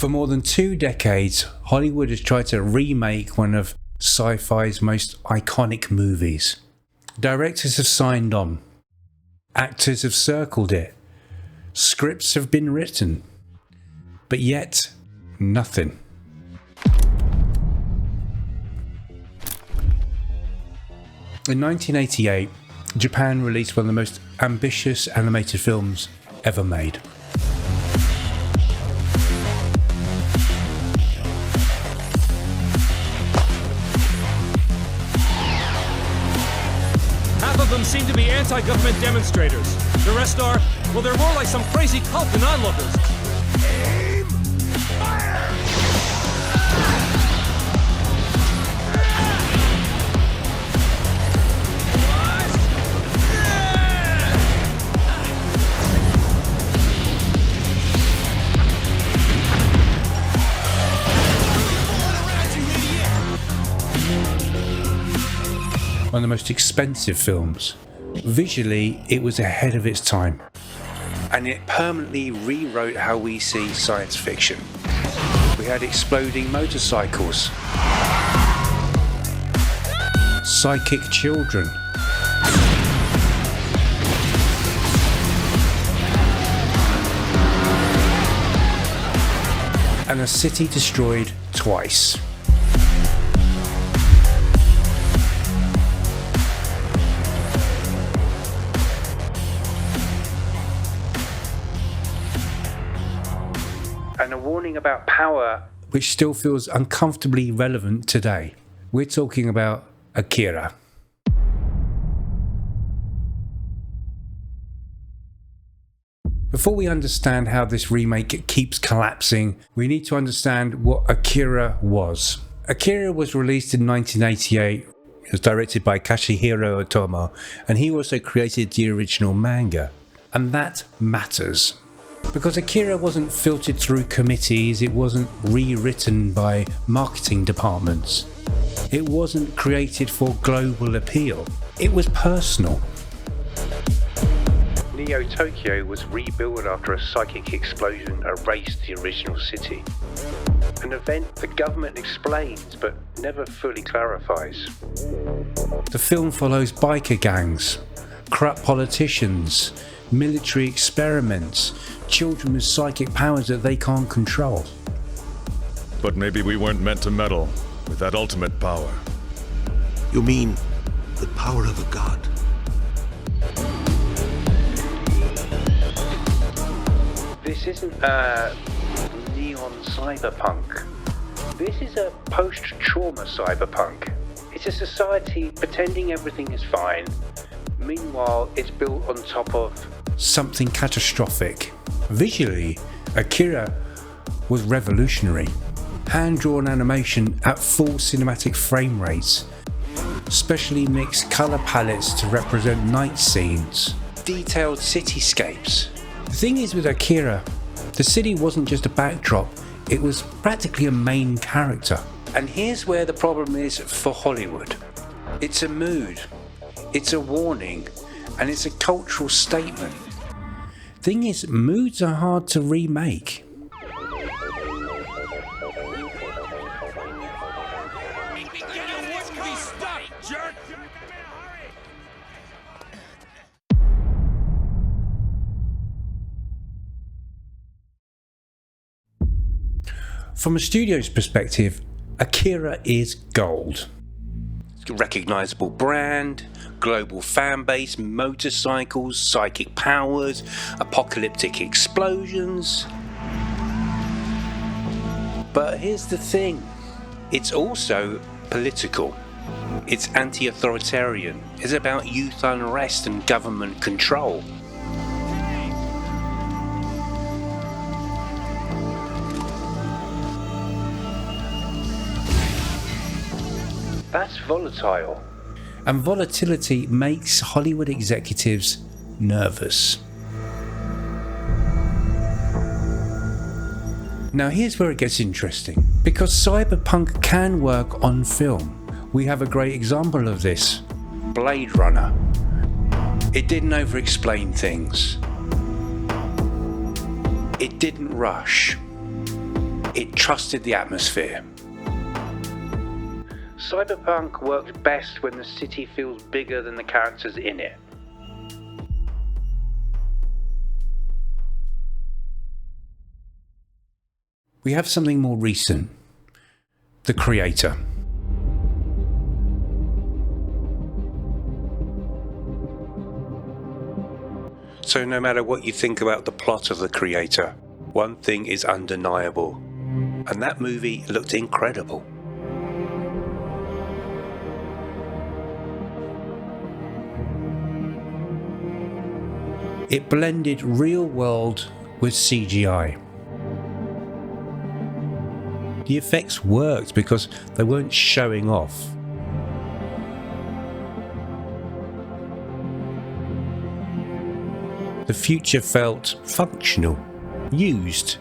For more than 2 decades, Hollywood has tried to remake one of sci-fi's most iconic movies. Directors have signed on. Actors have circled it. Scripts have been written. But yet, nothing. In 1988, Japan released one of the most ambitious animated films ever made. Half of them seem to be anti-government demonstrators. The rest are, well, they're more like some crazy cult than onlookers. Aim! Fire! One of the most expensive films. Visually, it was ahead of its time, and it permanently rewrote how we see science fiction. We had exploding motorcycles, psychic children, and a city destroyed twice. And a warning about power which still feels uncomfortably relevant today. We're talking about Akira. Before we understand how this remake keeps collapsing, we need to understand what Akira was. Akira was released in 1988. It was directed by Katsuhiro Otomo, and he also created the original manga. And that matters. Because Akira wasn't filtered through committees, it wasn't rewritten by marketing departments. It wasn't created for global appeal. It was personal. Neo Tokyo was rebuilt after a psychic explosion erased the original city. An event the government explains but never fully clarifies. The film follows biker gangs, corrupt politicians, military experiments, children with psychic powers that they can't control. But maybe we weren't meant to meddle with that ultimate power. You mean the power of a god? This isn't a neon cyberpunk. This is a post-trauma cyberpunk. It's a society pretending everything is fine. Meanwhile, it's built on top of something catastrophic. Visually, Akira was revolutionary. Hand-drawn animation at full cinematic frame rates, specially mixed colour palettes to represent night scenes, detailed cityscapes. The thing is with Akira, the city wasn't just a backdrop, it was practically a main character. And here's where the problem is for Hollywood. It's a mood, it's a warning, and it's a cultural statement. Thing is, moods are hard to remake. From a studio's perspective, Akira is gold. It's a recognisable brand, global fan base, motorcycles, psychic powers, apocalyptic explosions. But here's the thing, it's also political. It's anti-authoritarian. It's about youth unrest and government control. That's volatile. And volatility makes Hollywood executives nervous. Now here's where it gets interesting. Because Cyberpunk can work on film. We have a great example of this. Blade Runner. It didn't over-explain things. It didn't rush. It trusted the atmosphere. Cyberpunk works best when the city feels bigger than the characters in it. We have something more recent. The creator. So no matter what you think about the plot of The Creator, one thing is undeniable, and that movie looked incredible. It blended real world with CGI. The effects worked because they weren't showing off. The future felt functional, used,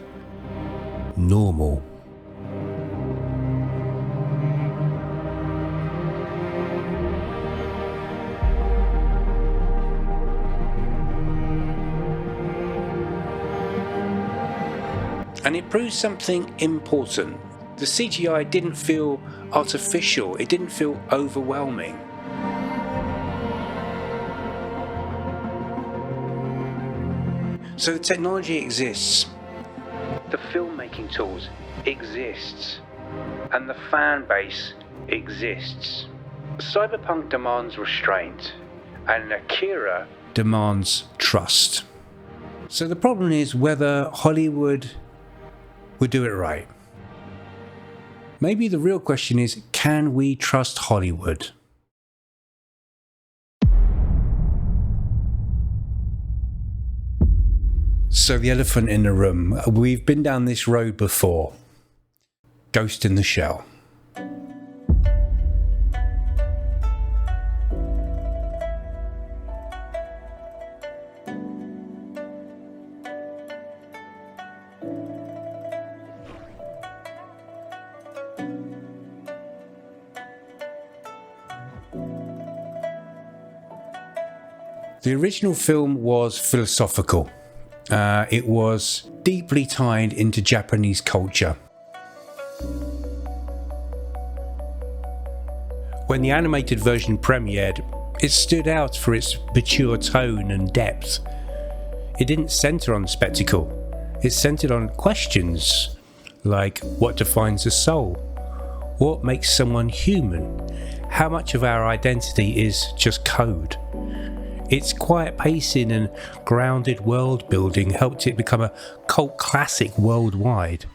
normal. And it proves something important. The CGI didn't feel artificial, it didn't feel overwhelming. So the technology exists, the filmmaking tools exists, and the fan base exists. Cyberpunk demands restraint, and Akira demands trust. So the problem is whether Hollywood would do it right. Maybe the real question is, can we trust Hollywood? So the elephant in the room. We've been down this road before. Ghost in the Shell. The original film was philosophical. It was deeply tied into Japanese culture. When the animated version premiered, it stood out for its mature tone and depth. It didn't centre on spectacle. It centred on questions like what defines a soul? What makes someone human? How much of our identity is just code? Its quiet pacing and grounded world building helped it become a cult classic worldwide.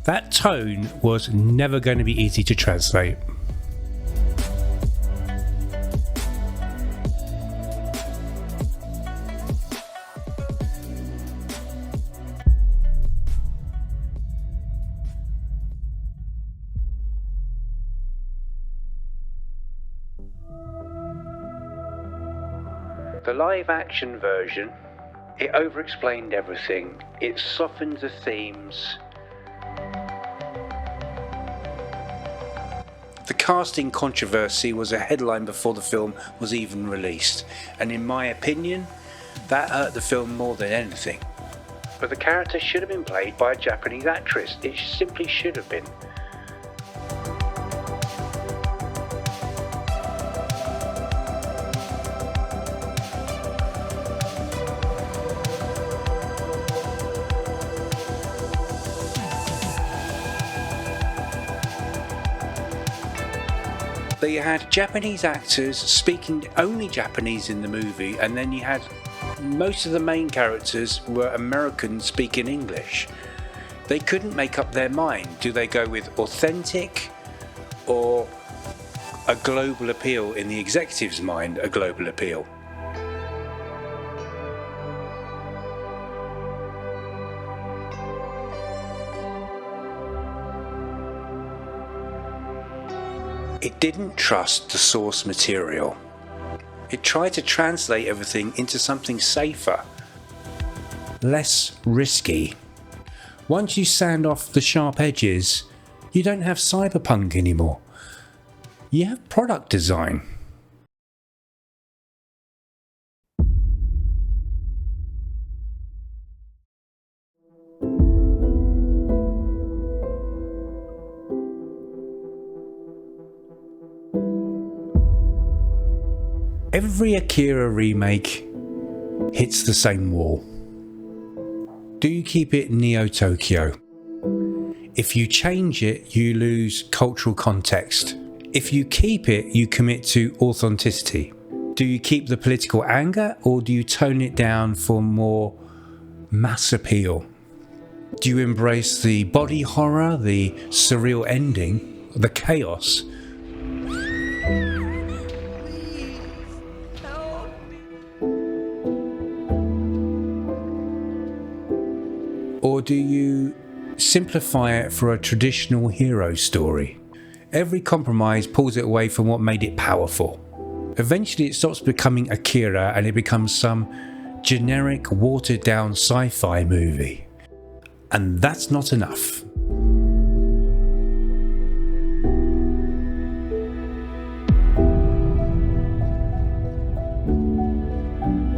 That tone was never going to be easy to translate. The live action version, it over-explained everything. It softened the themes. The casting controversy was a headline before the film was even released, and in my opinion, that hurt the film more than anything. But the character should have been played by a Japanese actress. It simply should have been. But you had Japanese actors speaking only Japanese in the movie, and then you had most of the main characters were Americans speaking English. They couldn't make up their mind. Do they go with authentic or a global appeal? In the executive's mind, a global appeal. It didn't trust the source material. It tried to translate everything into something safer, less risky. Once you sand off the sharp edges, you don't have cyberpunk anymore. You have product design. Every Akira remake hits the same wall. Do you keep it Neo Tokyo? If you change it, you lose cultural context. If you keep it, you commit to authenticity. Do you keep the political anger, or do you tone it down for more mass appeal? Do you embrace the body horror, the surreal ending, the chaos? Or do you simplify it for a traditional hero story? Every compromise pulls it away from what made it powerful. Eventually it stops becoming Akira and it becomes some generic, watered down sci-fi movie. And that's not enough.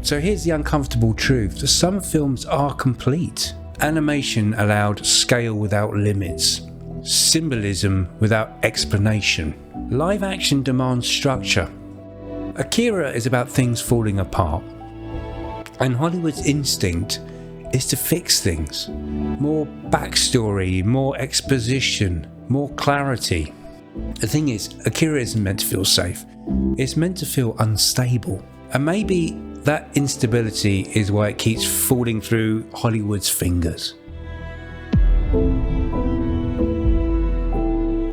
So here's the uncomfortable truth, that some films are complete. Animation allowed scale without limits, symbolism without explanation. Live action demands structure. Akira is about things falling apart, and Hollywood's instinct is to fix things. More backstory, more exposition, more clarity. The thing is, Akira isn't meant to feel safe. It's meant to feel unstable. And maybe that instability is why it keeps falling through Hollywood's fingers.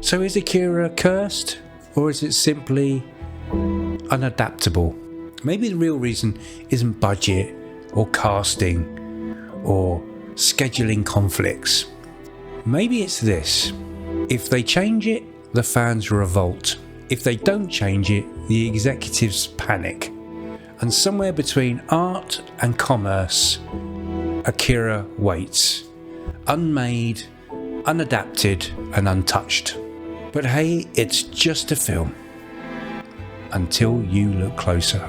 So is Akira cursed, or is it simply unadaptable? Maybe the real reason isn't budget or casting or scheduling conflicts. Maybe it's this: if they change it, the fans revolt. If they don't change it, the executives panic. And somewhere between art and commerce, Akira waits, unmade, unadapted and untouched. But hey, it's just a film. Until you look closer.